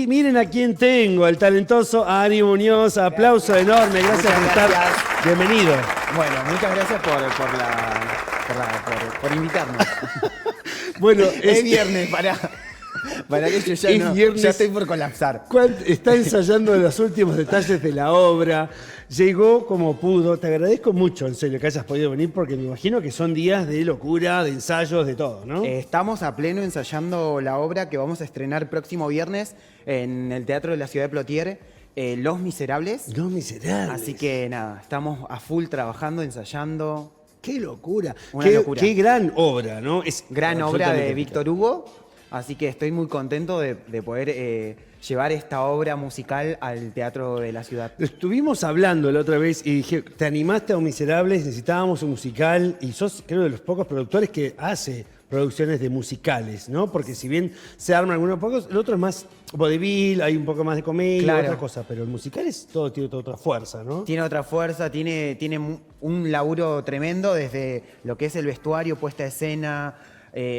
Y miren a quién tengo, el talentoso Ari Muñoz. Aplauso enorme, gracias por estar. Bienvenido. Bueno, muchas gracias por invitarnos. Bueno, es viernes, para que yo ya estoy por colapsar. Está ensayando los últimos detalles de la obra. Llegó como pudo. Te agradezco mucho, en serio, que hayas podido venir, porque me imagino que son días de locura, de ensayos, de todo, ¿no? Estamos a pleno ensayando la obra que vamos a estrenar próximo viernes en el Teatro de la Ciudad de Plotier, Los Miserables. Los Miserables. Así que nada, estamos a full trabajando, ensayando. ¡Qué locura! Una locura. ¡Qué gran obra!, ¿no? Es gran obra de Víctor Hugo. Así que estoy muy contento de poder llevar esta obra musical al Teatro de la Ciudad. Estuvimos hablando la otra vez y dije, te animaste a Un Miserables, necesitábamos un musical y sos, creo, de los pocos productores que hace producciones de musicales, ¿no? Porque si bien se arman algunos pocos, el otro es más vodevil, hay un poco más de comedia, claro, otra cosa, pero el musical tiene toda otra fuerza, ¿no? Tiene otra fuerza, tiene un laburo tremendo desde lo que es el vestuario, puesta a escena.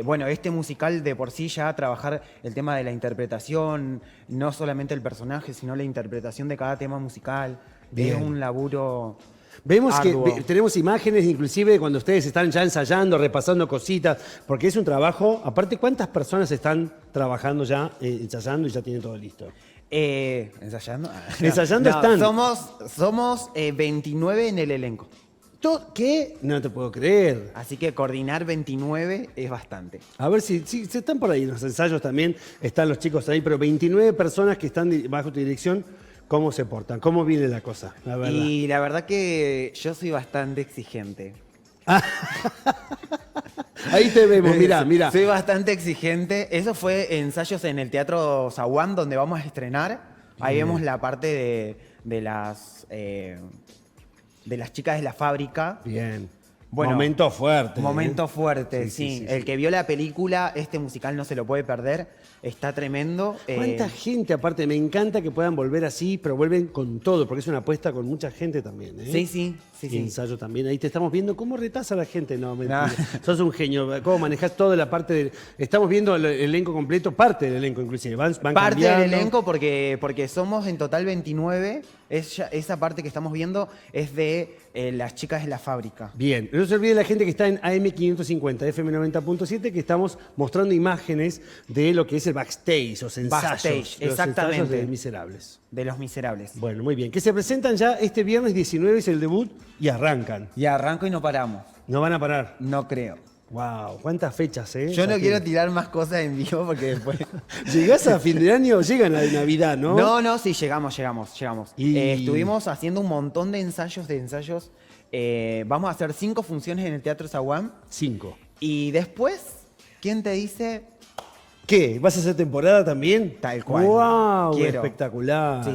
Bueno, este musical de por sí ya trabajar el tema de la interpretación, no solamente el personaje, sino la interpretación de cada tema musical. Bien. Es un laburo Vemos arduo. Que tenemos imágenes inclusive de cuando ustedes están ya ensayando, repasando cositas, porque es un trabajo. Aparte, ¿cuántas personas están trabajando ya, ensayando y ya tienen todo listo? ¿Ensayando? Ensayando están. Somos 29 en el elenco. ¿Qué? No te puedo creer. Así que coordinar 29 es bastante. A ver si están por ahí los ensayos también, están los chicos ahí, pero 29 personas que están bajo tu dirección, ¿cómo se portan? ¿Cómo viene la cosa? La verdad. Y la verdad que yo soy bastante exigente. Ahí te vemos, mirá. Soy bastante exigente. Eso fue ensayos en el Teatro Zaguán, donde vamos a estrenar. Ahí vemos la parte de las chicas de la fábrica. Bien. Bueno, momento fuerte. Momento fuerte, sí. El que vio la película, este musical no se lo puede perder. Está tremendo. ¿Cuánta gente? Aparte, me encanta que puedan volver así, pero vuelven con todo, porque es una apuesta con mucha gente también, ¿eh? Sí. Ensayo también. Ahí te estamos viendo cómo retasa a la gente. No, mentira. Sos un genio. ¿Cómo manejás toda la parte del... Estamos viendo el elenco completo, parte del elenco inclusive. Van parte cambiando. del elenco porque somos en total 29. Esa parte que estamos viendo es de las chicas de la fábrica. Bien. No se olvide la gente que está en AM550, FM90.7, que estamos mostrando imágenes de lo que es el backstage, los ensayos. Backstage, los exactamente. ensayos de Miserables. De Los Miserables. Bueno, muy bien. Que se presentan ya este viernes 19, es el debut, y arrancan. Y arranco y no paramos. No van a parar. No creo. Wow, cuántas fechas, ¿eh? Yo no quiero tirar más cosas en vivo porque después... ¿Llegás a fin de año? Llegan a Navidad, ¿no? No, sí, llegamos. Estuvimos haciendo un montón de ensayos. Vamos a hacer 5 funciones en el Teatro Zaguán. 5. Y después, ¿quién te dice? ¿Qué? ¿Vas a hacer temporada también? Tal cual. ¡Wow! Quiero. Espectacular. Sí.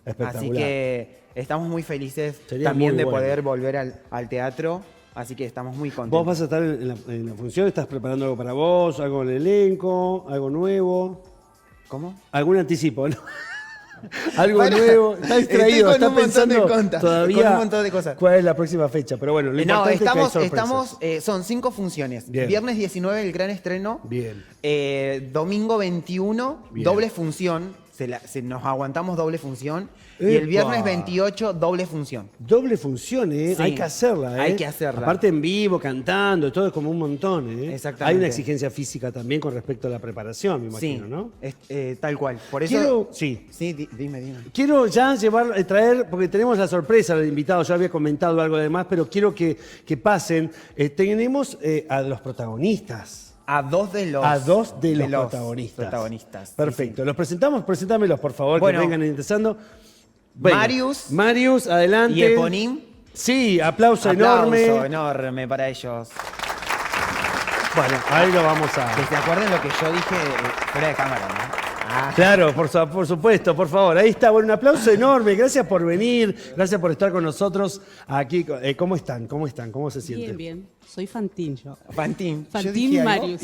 Espectacular. Así que estamos muy felices Sería también muy de bueno. poder volver al teatro. Así que estamos muy contentos. ¿Vos vas a estar en la función? ¿Estás preparando algo para vos? ¿Algo en el elenco? ¿Algo nuevo? ¿Cómo? ¿Algún anticipo? ¿No? Algo nuevo. Está distraído, está pensando todavía con un montón de cosas. ¿Cuál es la próxima fecha? Pero bueno, lo importante es que hay sorpresas. Son 5 funciones. Bien. Viernes 19 el gran estreno. Bien. Domingo 21, Bien. doble función. Nos aguantamos doble función. Y el viernes 28, doble función. Doble función, ¿eh? Sí, hay que hacerla, ¿eh? hay que hacerla. Aparte en vivo, cantando, todo es como un montón, ¿eh? Exactamente. Hay una exigencia física también con respecto a la preparación, me imagino, Sí, ¿no? tal cual. Por eso... Sí. Sí, dime. Quiero ya traer, porque tenemos la sorpresa del invitado, ya había comentado algo de más, pero quiero que pasen. Tenemos a los protagonistas. A dos de los protagonistas. Perfecto. Sí. Los presentamos, preséntamelos, por favor, Bueno, que vengan ingresando. Bueno, Marius, adelante. Y Eponim. Sí, aplauso enorme. Aplauso enorme para ellos. Bueno, ahí lo vamos a... Que se acuerden lo que yo dije fuera de cámara, ¿no? Claro, por supuesto, por favor. Ahí está, bueno, un aplauso enorme. Gracias por venir, gracias por estar con nosotros aquí. ¿Cómo están? ¿Cómo se sienten? Bien. Soy Fantín yo. Fantín Marius.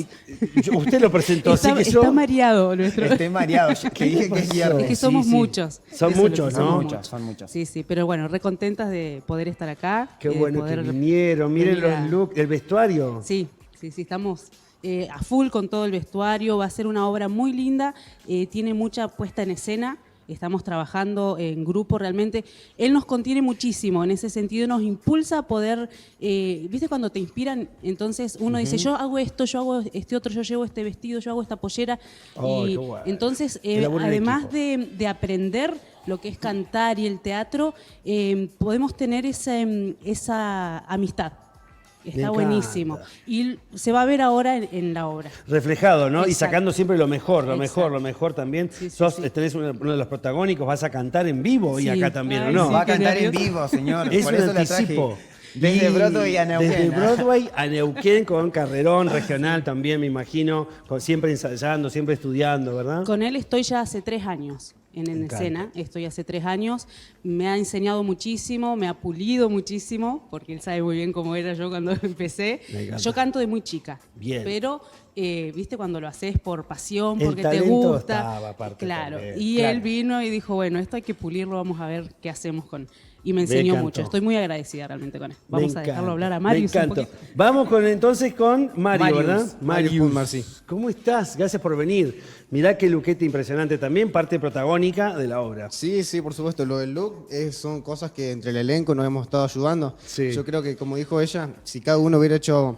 Usted lo presentó, así que yo... Está mareado nuestro... Estoy mareado, que dije que es viernes. Es que somos muchos. Son Eso muchos, es lo que ¿no? Son muchos. Sí, pero bueno, recontentas de poder estar acá. Qué de bueno poder que vinieron. Miren venir los looks, el vestuario. Sí, estamos a full con todo el vestuario, va a ser una obra muy linda, tiene mucha puesta en escena. Estamos trabajando en grupo realmente. Él nos contiene muchísimo, en ese sentido nos impulsa a poder, ¿viste cuando te inspiran? Entonces uno dice, yo hago esto, yo hago este otro, yo llevo este vestido, yo hago esta pollera. Oh, y qué bueno. entonces, Elabora en además equipo. de aprender lo que es cantar y el teatro, podemos tener esa amistad. Está encanta. buenísimo. Y se va a ver ahora en la obra. Reflejado, ¿no? Y Exacto. sacando siempre lo mejor, lo Exacto. mejor también. Sí, sí, Sos, sí. tenés uno de los protagónicos, vas a cantar en vivo y Sí. acá también, ¿o Ay, no? sí, Va a qué cantar en nervios. vivo, señor. Es Por un eso la traje. anticipo. Desde Y Broadway a Neuquén. Desde Broadway a Neuquén con carrerón regional también, me imagino, siempre ensayando, siempre estudiando, ¿verdad? Con él estoy ya hace 3 años en encanta. escena, estoy hace 3 años, me ha enseñado muchísimo, me ha pulido muchísimo, porque él sabe muy bien cómo era yo cuando empecé. Me encanta. Yo canto de muy chica, Bien. pero viste cuando lo haces por pasión, El porque te talento gusta. estaba aparte claro, también. y Claro. él vino y dijo, bueno, esto hay que pulirlo, vamos a ver qué hacemos con... Y me Me enseñó encantó. mucho, estoy muy agradecida realmente con él. Me Vamos a dejarlo encanta, hablar a me Marius un encantó. poquito. Vamos entonces con Mario, Marius. ¿verdad? Marius Marci. ¿Cómo estás? Gracias por venir. Mirá qué luquete impresionante también, parte protagónica de la obra. Sí, sí, por supuesto. Lo del look son cosas que entre el elenco nos hemos estado ayudando. Sí. Yo creo que, como dijo ella, si cada uno hubiera hecho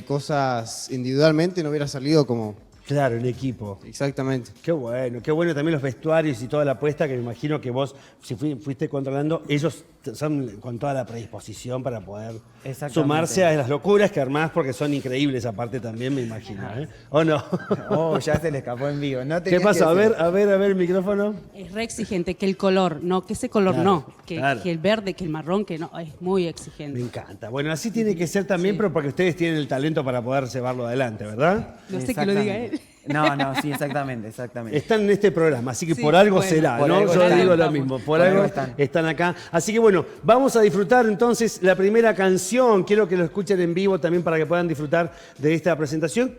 cosas individualmente, no hubiera salido como Claro, en equipo. exactamente. Qué bueno también los vestuarios y toda la apuesta que me imagino que vos, si fuiste controlando, ellos son con toda la predisposición para poder Exactamente. sumarse a las locuras que armás porque son increíbles aparte también, me imagino, ¿eh? ¿O no? Oh, ya se le escapó en vivo. No ¿Qué tenías pasa? A que ver, decirlo. el micrófono. Es re exigente, que el color, no, que ese color Claro, no, que, claro. que el verde, que el marrón, que no, es muy Me exigente. encanta. Bueno, así tiene que ser también, Sí. pero porque ustedes tienen el talento para poder llevarlo adelante, ¿verdad? No sé que lo diga él. No, sí, exactamente. Están en este programa, así que Sí, por algo bueno, será, por ¿no? algo Yo están. digo lo Estamos. mismo, por Por algo algo están acá. Así que bueno, vamos a disfrutar entonces la primera canción. Quiero que lo escuchen en vivo también para que puedan disfrutar de esta presentación.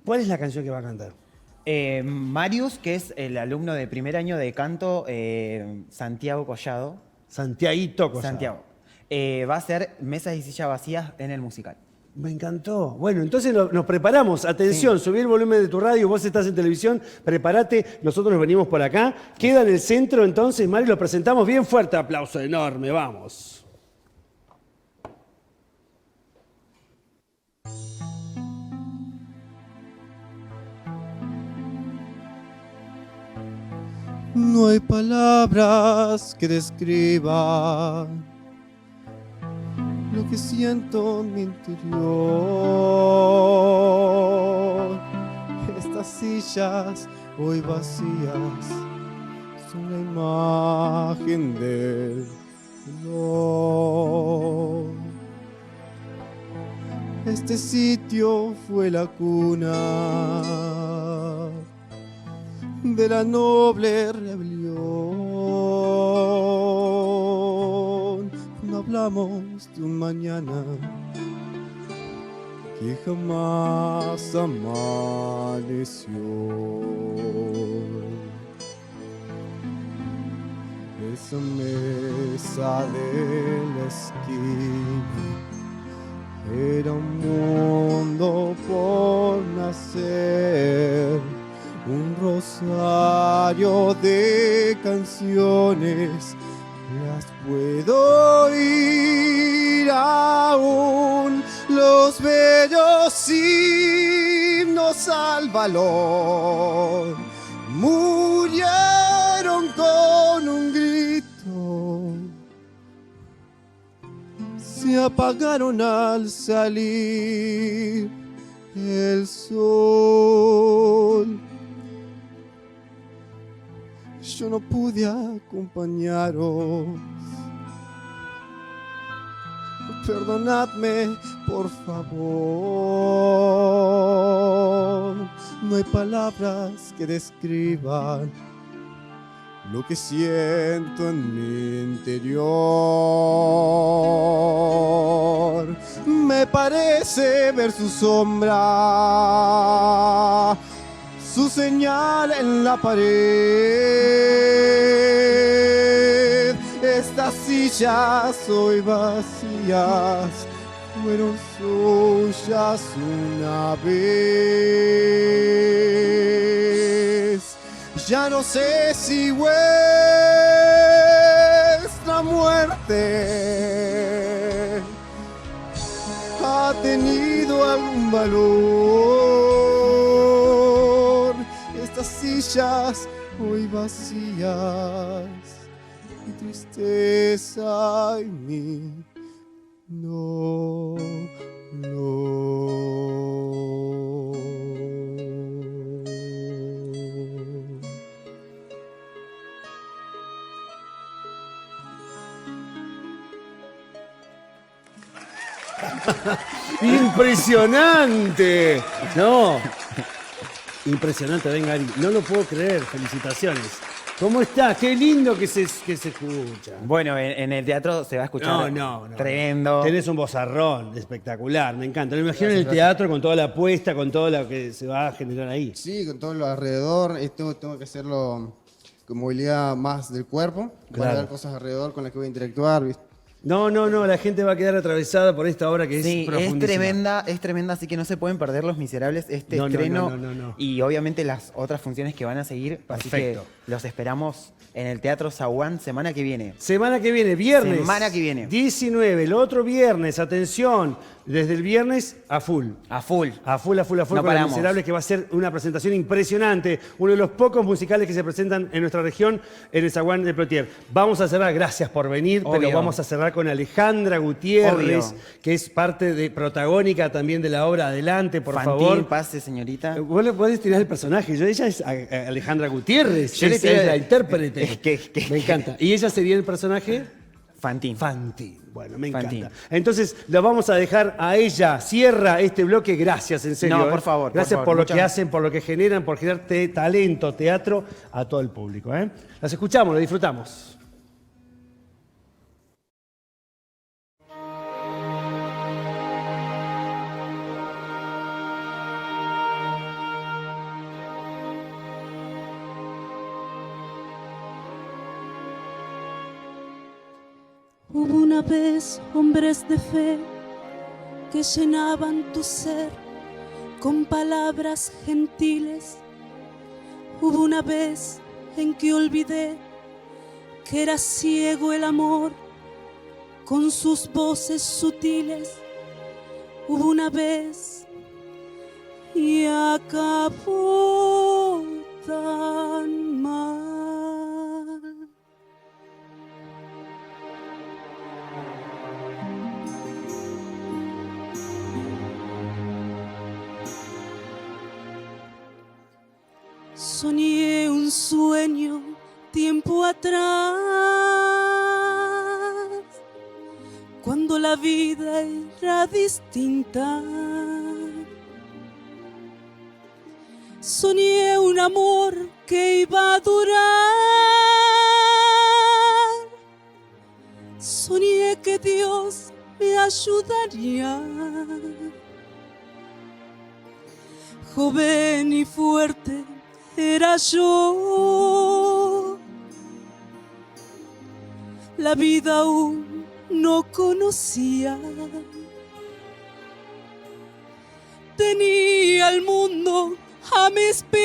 ¿Cuál es la canción que va a cantar? Marius, que es el alumno de primer año de canto, Santiago Collado. Santiaguito Collado. Santiago. Va a ser Mesas y Sillas Vacías en el musical. Me encantó. Bueno, entonces nos preparamos. Atención, subí el volumen de tu radio, vos estás en televisión, prepárate, nosotros nos venimos por acá. Queda en el centro entonces, Mario, lo presentamos bien fuerte. Aplauso enorme, vamos. No hay palabras que describan lo que siento en mi interior. Estas sillas hoy vacías son la imagen del dolor. Este sitio fue la cuna de la noble rebelión. No hablamos de un mañana que jamás amaneció. Esa mesa de la esquina era un mundo por nacer, un rosario de canciones, las puedo oír aún, los bellos himnos al valor, murieron con un grito, se apagaron al salir el sol. Yo no pude acompañaros. Perdonadme, por favor. No hay palabras que describan lo que siento en mi interior. Me parece ver su sombra, su señal en la pared. Estas sillas hoy vacías fueron suyas una vez. Ya no sé si vuestra muerte ha tenido algún valor. Estas sillas hoy vacías y tristeza en mí. No. ¡Impresionante! No. Impresionante, venga, Ari. No lo puedo creer. Felicitaciones. ¿Cómo está? Qué lindo que se escucha. Bueno, en el teatro se va a escuchar No. tremendo. Tenés un vozarrón espectacular, me encanta. Lo imagino en el teatro con toda la apuesta, con todo lo que se va a generar ahí. Sí, con todo lo alrededor. Esto tengo que hacerlo con movilidad más del cuerpo. Van a Claro. haber cosas alrededor con las que voy a interactuar, ¿viste? No, la gente va a quedar atravesada por esta obra que Sí, es profundísima. es tremenda, así que no se pueden perder Los Miserables, este No, estreno no. y obviamente las otras funciones que van a seguir. Así Perfecto. que los esperamos en el Teatro Zaguán semana que viene. Semana que viene, viernes. Semana que viene. 19, el otro viernes, atención, desde el viernes a full. A full. A full No con Los paramos. Miserables, que va a ser una presentación impresionante. Uno de los pocos musicales que se presentan en nuestra región, en el Zaguán de Plotier. Vamos a cerrar, gracias por venir, pero Obvio. vamos a cerrar con Alejandra Gutiérrez, Obvio. que es parte protagónica también de la obra. Adelante, por Fantín, favor. pase, señorita. Vos le podés tirar el personaje. Ella es Alejandra Gutiérrez. Yo le es tiro- la intérprete. que- Me encanta. ¿Y ella sería el personaje? Fantín. Fantín. Bueno, me encanta. Fantín. Entonces, la vamos a dejar a ella. Cierra este bloque. Gracias, en serio. No, por favor, por Gracias favor. por lo Muchas- que hacen, por lo que generan, por generar talento, teatro a todo el público. Las escuchamos, lo disfrutamos. Hubo una vez hombres de fe que llenaban tu ser con palabras gentiles. Hubo una vez en que olvidé que era ciego el amor con sus voces sutiles. Hubo una vez y acabó tan mal. Soñé un sueño tiempo atrás, cuando la vida era distinta. Soñé un amor que iba a durar. Soñé que Dios me ayudaría. Joven y fuerte era yo, la vida aún no conocía. Tenía el mundo a mis pies,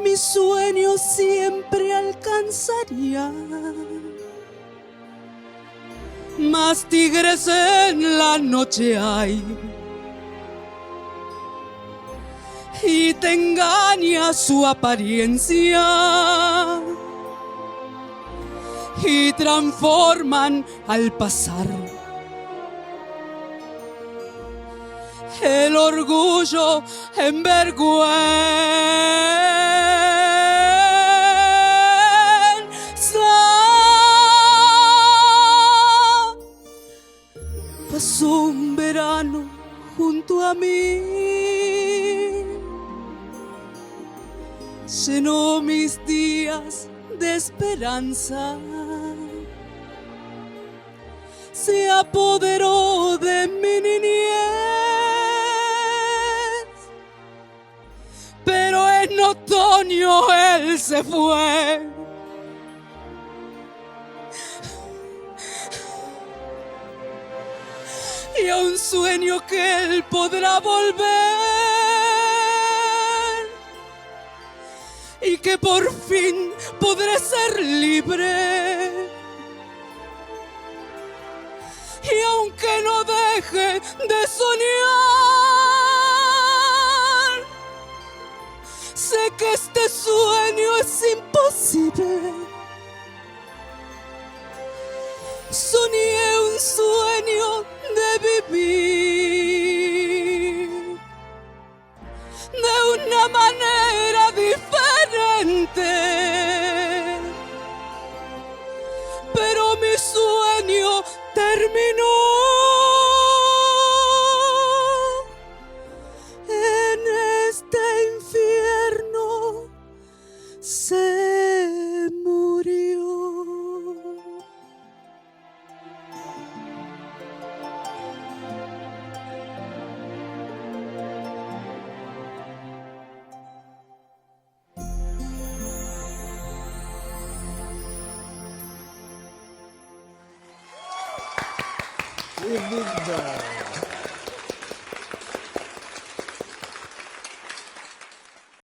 mis sueños siempre alcanzaría. Más tigres en la noche hay, y te engaña su apariencia y transforman al pasar el orgullo en vergüenza. Pasó un verano junto a mí, llenó mis días de esperanza, se apoderó de mi niñez, pero en otoño él se fue. y a un sueño que él podrá volver y que por fin podré ser libre. Y aunque no deje de soñar, sé que este sueño es imposible. Soñé un sueño de vivir de una manera diferente, pero mi sueño terminó en este infierno, se murió. Qué lindo.